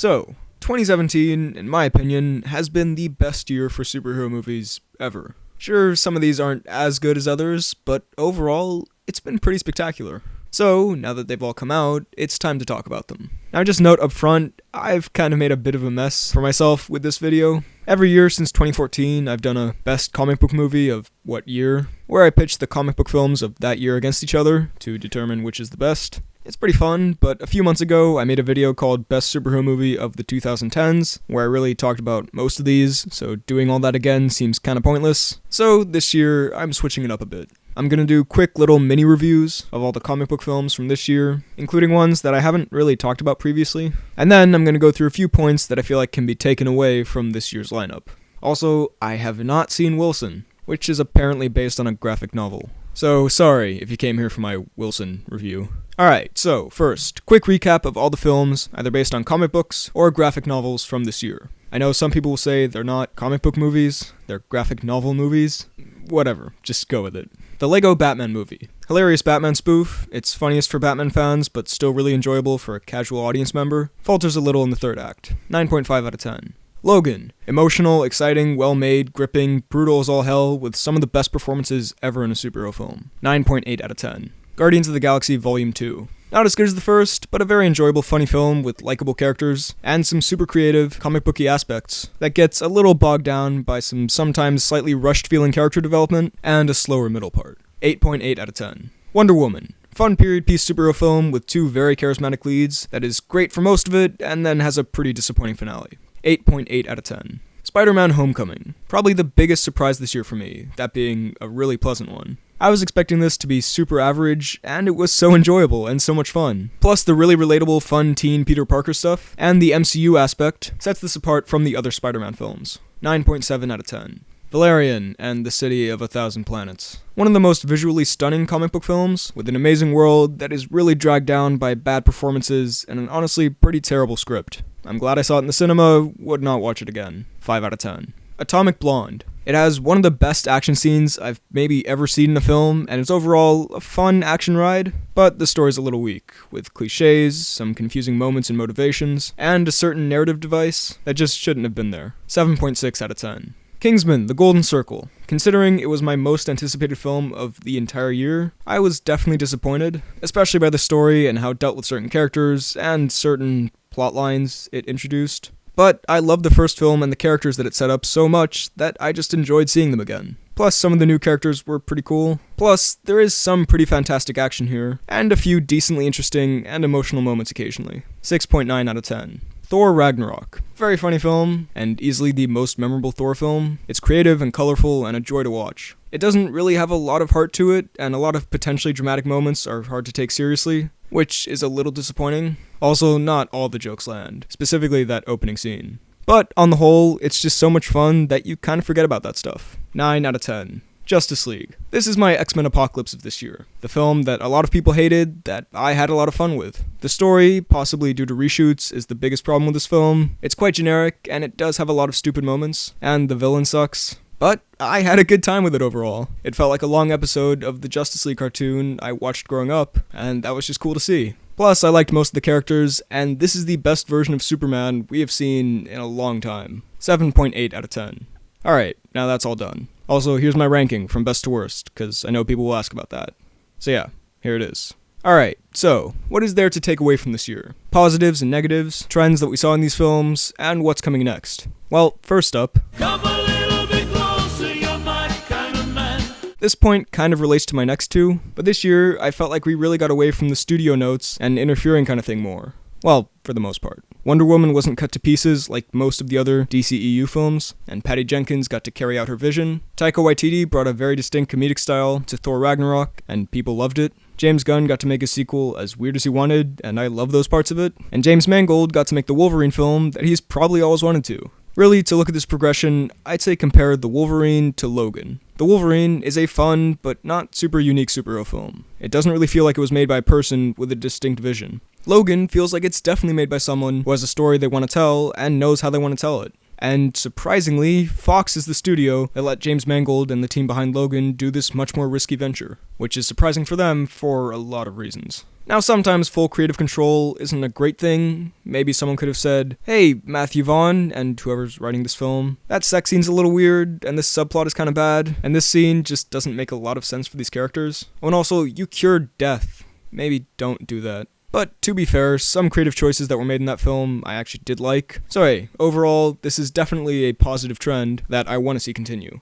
So, 2017, in my opinion, has been the best year for superhero movies ever. Sure, some of these aren't as good as others, but overall, it's been pretty spectacular. So, now that they've all come out, it's time to talk about them. Now just note up front, I've kind of made a bit of a mess for myself with this video. Every year since 2014, I've done a best comic book movie of what year, where I pitch the comic book films of that year against each other to determine which is the best. It's pretty fun, but a few months ago, I made a video called Best Superhero Movie of the 2010s, where I really talked about most of these, so doing all that again seems kinda pointless. So this year, I'm switching it up a bit. I'm gonna do quick little mini reviews of all the comic book films from this year, including ones that I haven't really talked about previously, and then I'm gonna go through a few points that I feel like can be taken away from this year's lineup. Also, I have not seen Wilson, which is apparently based on a graphic novel. So sorry if you came here for my Wilson review. Alright, so first, quick recap of all the films, either based on comic books or graphic novels from this year. I know some people will say they're not comic book movies, they're graphic novel movies. Whatever, just go with it. The Lego Batman movie. Hilarious Batman spoof, it's funniest for Batman fans, but still really enjoyable for a casual audience member. Falters a little in the third act. 9.5 out of 10. Logan. Emotional, exciting, well-made, gripping, brutal as all hell, with some of the best performances ever in a superhero film. 9.8 out of 10. Guardians of the Galaxy Volume 2. Not as good as the first, but a very enjoyable, funny film with likable characters, and some super creative, comic booky aspects that gets a little bogged down by some sometimes slightly rushed-feeling character development, and a slower middle part. 8.8 out of 10. Wonder Woman. Fun period piece superhero film with two very charismatic leads that is great for most of it, and then has a pretty disappointing finale. 8.8 out of 10. Spider-Man Homecoming. Probably the biggest surprise this year for me, that being a really pleasant one. I was expecting this to be super average, and it was so enjoyable and so much fun. Plus the really relatable, fun teen Peter Parker stuff, and the MCU aspect, sets this apart from the other Spider-Man films. 9.7 out of 10. Valerian and the City of a Thousand Planets. One of the most visually stunning comic book films, with an amazing world that is really dragged down by bad performances and an honestly pretty terrible script. I'm glad I saw it in the cinema, would not watch it again. 5 out of 10. Atomic Blonde. It has one of the best action scenes I've maybe ever seen in a film, and it's overall a fun action ride, but the story's a little weak, with cliches, some confusing moments and motivations, and a certain narrative device that just shouldn't have been there. 7.6 out of 10. Kingsman: The Golden Circle. Considering it was my most anticipated film of the entire year, I was definitely disappointed, especially by the story and how it dealt with certain characters and certain plot lines it introduced. But I loved the first film and the characters that it set up so much that I just enjoyed seeing them again. Plus, some of the new characters were pretty cool. Plus, there is some pretty fantastic action here, and a few decently interesting and emotional moments occasionally. 6.9 out of 10. Thor Ragnarok. Very funny film, and easily the most memorable Thor film. It's creative and colorful and a joy to watch. It doesn't really have a lot of heart to it, and a lot of potentially dramatic moments are hard to take seriously, which is a little disappointing. Also, not all the jokes land, specifically that opening scene. But on the whole, it's just so much fun that you kind of forget about that stuff. 9 out of 10. Justice League. This is my X-Men Apocalypse of this year. The film that a lot of people hated, that I had a lot of fun with. The story, possibly due to reshoots, is the biggest problem with this film. It's quite generic, and it does have a lot of stupid moments, and the villain sucks. But I had a good time with it overall. It felt like a long episode of the Justice League cartoon I watched growing up, and that was just cool to see. Plus, I liked most of the characters, and this is the best version of Superman we have seen in a long time. 7.8 out of 10. Alright, now that's all done. Also, here's my ranking from best to worst, because I know people will ask about that. So yeah, here it is. Alright, so, what is there to take away from this year? Positives and negatives, trends that we saw in these films, and what's coming next. Well, first up, Come a little bit closer, you're my kind of man. this point kind of relates to my next two, but this year I felt like we really got away from the studio notes and interfering kind of thing more. Well, for the most part. Wonder Woman wasn't cut to pieces like most of the other DCEU films, and Patty Jenkins got to carry out her vision. Taika Waititi brought a very distinct comedic style to Thor Ragnarok, and people loved it. James Gunn got to make a sequel as weird as he wanted, and I love those parts of it. And James Mangold got to make the Wolverine film that he's probably always wanted to. Really, to look at this progression, I'd say compare The Wolverine to Logan. The Wolverine is a fun, but not super unique superhero film. It doesn't really feel like it was made by a person with a distinct vision. Logan feels like it's definitely made by someone who has a story they want to tell and knows how they want to tell it. And surprisingly, Fox is the studio that let James Mangold and the team behind Logan do this much more risky venture, which is surprising for them for a lot of reasons. Now, sometimes full creative control isn't a great thing. Maybe someone could have said, hey, Matthew Vaughn, and whoever's writing this film, that sex scene's a little weird, and this subplot is kind of bad, and this scene just doesn't make a lot of sense for these characters. Oh, and also, you cured death. Maybe don't do that. But to be fair, some creative choices that were made in that film I actually did like. So hey, overall, this is definitely a positive trend that I want to see continue.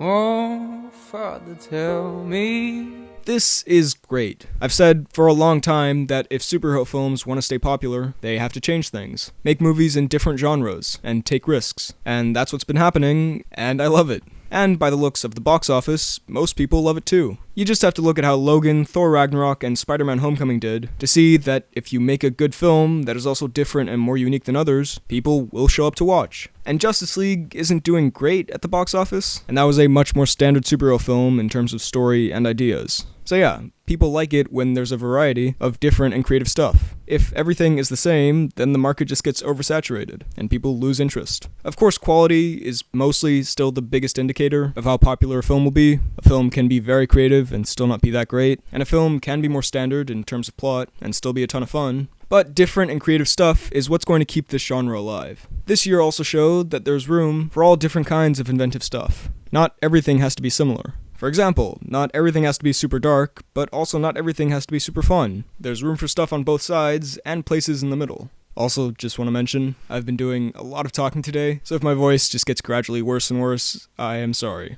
Oh, Father, tell me. This is great. I've said for a long time that if superhero films want to stay popular, they have to change things. Make movies in different genres, and take risks. And that's what's been happening, and I love it. And by the looks of the box office, most people love it too. You just have to look at how Logan, Thor Ragnarok, and Spider-Man Homecoming did to see that if you make a good film that is also different and more unique than others, people will show up to watch. And Justice League isn't doing great at the box office, and that was a much more standard superhero film in terms of story and ideas. So yeah, people like it when there's a variety of different and creative stuff. If everything is the same, then the market just gets oversaturated, and people lose interest. Of course, quality is mostly still the biggest indicator of how popular a film will be. A film can be very creative and still not be that great, and a film can be more standard in terms of plot and still be a ton of fun. But different and creative stuff is what's going to keep this genre alive. This year also showed that there's room for all different kinds of inventive stuff. Not everything has to be similar. For example, not everything has to be super dark, but also not everything has to be super fun. There's room for stuff on both sides, and places in the middle. Also, just want to mention, I've been doing a lot of talking today, so if my voice just gets gradually worse and worse, I am sorry.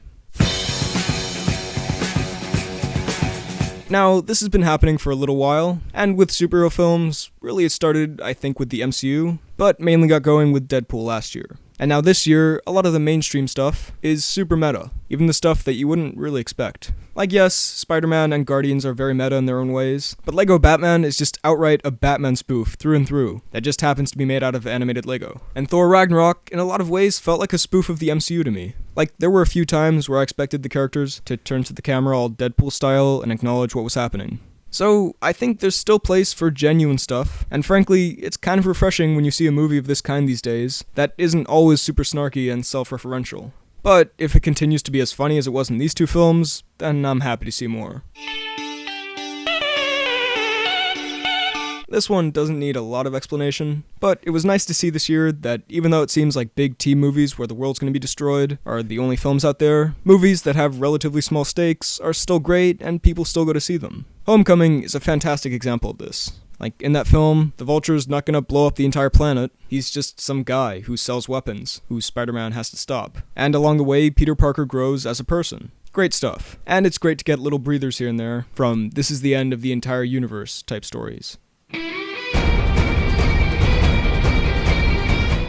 Now, this has been happening for a little while, and with superhero films, really it started, I think, with the MCU, but mainly got going with Deadpool last year. And now this year, a lot of the mainstream stuff is super meta, even the stuff that you wouldn't really expect. Like yes, Spider-Man and Guardians are very meta in their own ways, but Lego Batman is just outright a Batman spoof through and through, that just happens to be made out of animated Lego. And Thor Ragnarok, in a lot of ways, felt like a spoof of the MCU to me. Like, there were a few times where I expected the characters to turn to the camera all Deadpool style and acknowledge what was happening. So, I think there's still place for genuine stuff, and frankly, it's kind of refreshing when you see a movie of this kind these days that isn't always super snarky and self-referential. But if it continues to be as funny as it was in these two films, then I'm happy to see more. This one doesn't need a lot of explanation, but it was nice to see this year that even though it seems like big team movies where the world's going to be destroyed are the only films out there, movies that have relatively small stakes are still great and people still go to see them. Homecoming is a fantastic example of this. Like, in that film, the Vulture's not gonna blow up the entire planet. He's just some guy who sells weapons, who Spider-Man has to stop. And along the way, Peter Parker grows as a person. Great stuff. And it's great to get little breathers here and there from this is the end of the entire universe type stories.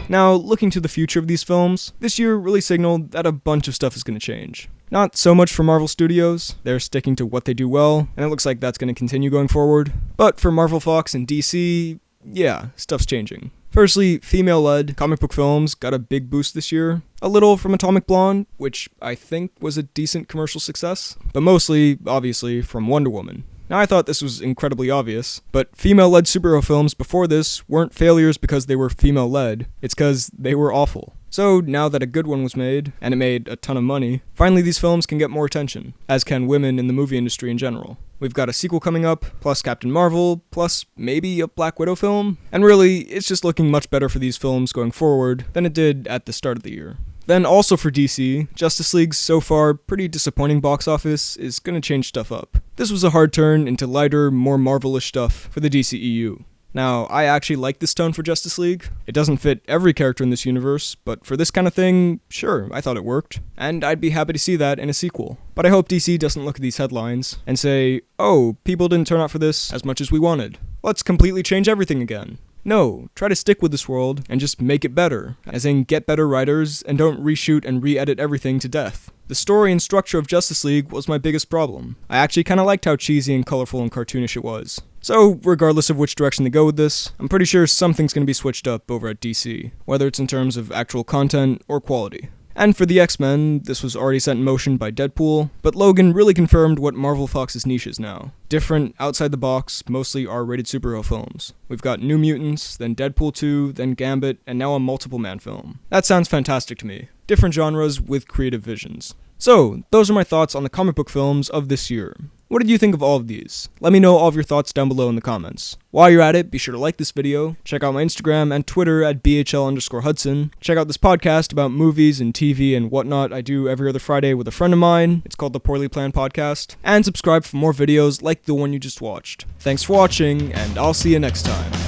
Now, looking to the future of these films, this year really signaled that a bunch of stuff is going to change. Not so much for Marvel Studios, they're sticking to what they do well, and it looks like that's going to continue going forward. But for Marvel, Fox, and DC, yeah, stuff's changing. Firstly, female-led comic book films got a big boost this year. A little from Atomic Blonde, which I think was a decent commercial success, but mostly, obviously, from Wonder Woman. Now, I thought this was incredibly obvious, but female-led superhero films before this weren't failures because they were female-led, it's because they were awful. So, now that a good one was made, and it made a ton of money, finally these films can get more attention, as can women in the movie industry in general. We've got a sequel coming up, plus Captain Marvel, plus maybe a Black Widow film, and really, it's just looking much better for these films going forward than it did at the start of the year. Then also for DC, Justice League's so far pretty disappointing box office is gonna change stuff up. This was a hard turn into lighter, more Marvel-ish stuff for the DCEU. Now, I actually like this tone for Justice League. It doesn't fit every character in this universe, but for this kind of thing, sure, I thought it worked. And I'd be happy to see that in a sequel. But I hope DC doesn't look at these headlines and say, oh, people didn't turn out for this as much as we wanted. Let's completely change everything again. No, try to stick with this world and just make it better, as in get better writers and don't reshoot and re-edit everything to death. The story and structure of Justice League was my biggest problem. I actually kinda liked how cheesy and colorful and cartoonish it was. So, regardless of which direction they go with this, I'm pretty sure something's gonna be switched up over at DC, whether it's in terms of actual content or quality. And for the X-Men, this was already set in motion by Deadpool, but Logan really confirmed what Marvel Fox's niche is now. Different, outside the box, mostly R-rated superhero films. We've got New Mutants, then Deadpool 2, then Gambit, and now a multiple man film. That sounds fantastic to me. Different genres with creative visions. So, those are my thoughts on the comic book films of this year. What did you think of all of these? Let me know all of your thoughts down below in the comments. While you're at it, be sure to like this video, check out my Instagram and Twitter at BHL_Hudson, check out this podcast about movies and TV and whatnot I do every other Friday with a friend of mine, it's called the Poorly Planned Podcast, and subscribe for more videos like the one you just watched. Thanks for watching, and I'll see you next time.